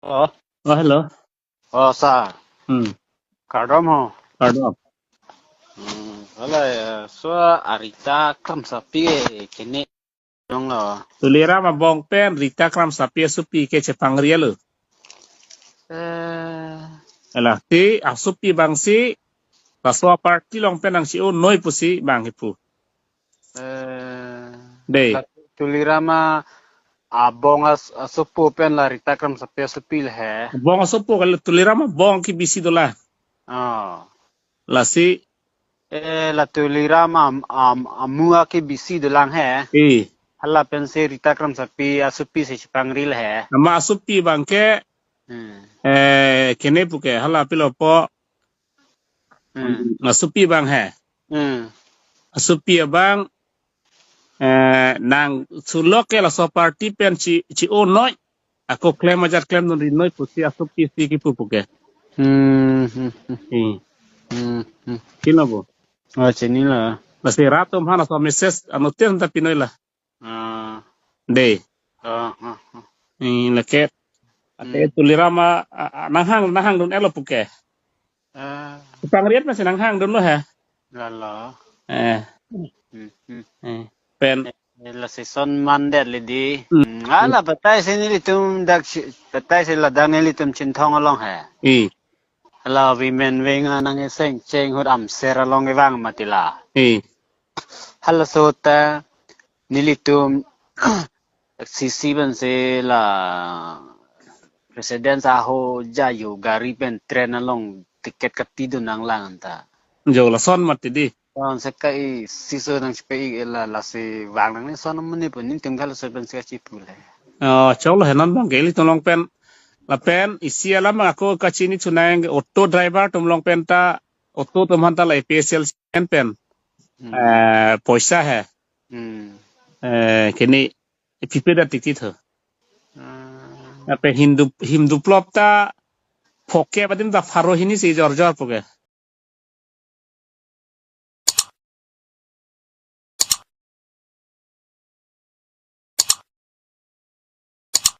Ờ, Hello. Sa, Hmm. cardam ho. Pardon. Wala, so arita kam sapi kene dong Tulira mabong pen Rita kram sapia supi ke cepang rialu. eh Alah ti asupi bangsi paswa party long pen ang si o noi pusi bang hipu. eh Dei. la tulirama abong asupu pen la rita kam sapi supil he. Bong asupo kalau tulira mabong ki bisi dola. Oh. La si La tulirama amua ke bisi delang he. eh Hala pen se rita kam sapi asupi se pangril he. nama asupi bang ke Hmm. kene puke hala pilo po Hmm. asupi bang he. Hmm. Asupi bang nang sulok ke la so party pen ci o noi. Ako klaim ajar klaim non noi pusi asupi si ki puke. Hmm. Hmm. Hmm. Kino bo. Oh, sini lah. Basi rato mhana so meses anoten ta pinoy la. Ah. De. Ah. Ah. Laket. Ate Hmm. tulirama nahang don elo puke. Ah. Pangriat masih nahang don lo ha. Lala. Eh. Hmm. Hmm. Pen. La season mandet lidi. Hmm. Ala patai sini litum dak patai sini ladang ni litum cintong along ha. Eh. Ala women wing anang eseng ceng hud am ser along evang matila. Eh. Hala sota nilitum sisi ben se la presiden saho jayu gari pen tren along tiket katidun ang lang ta. Jo la son matidi. Sekai siso nang sekai la si wang nang ni son meni pun ni tinggal sepen sekai cipul le. Chow lo henan bang geli tolong pen. La pen isi alam ako kachini tunang auto driver tumlong pen ta auto tumhan ta la PSL pen. Poisa hai. Kini pipeda tikit ho. Apa Hindu plop ta Phoke badim da faro hini si jor jor poke.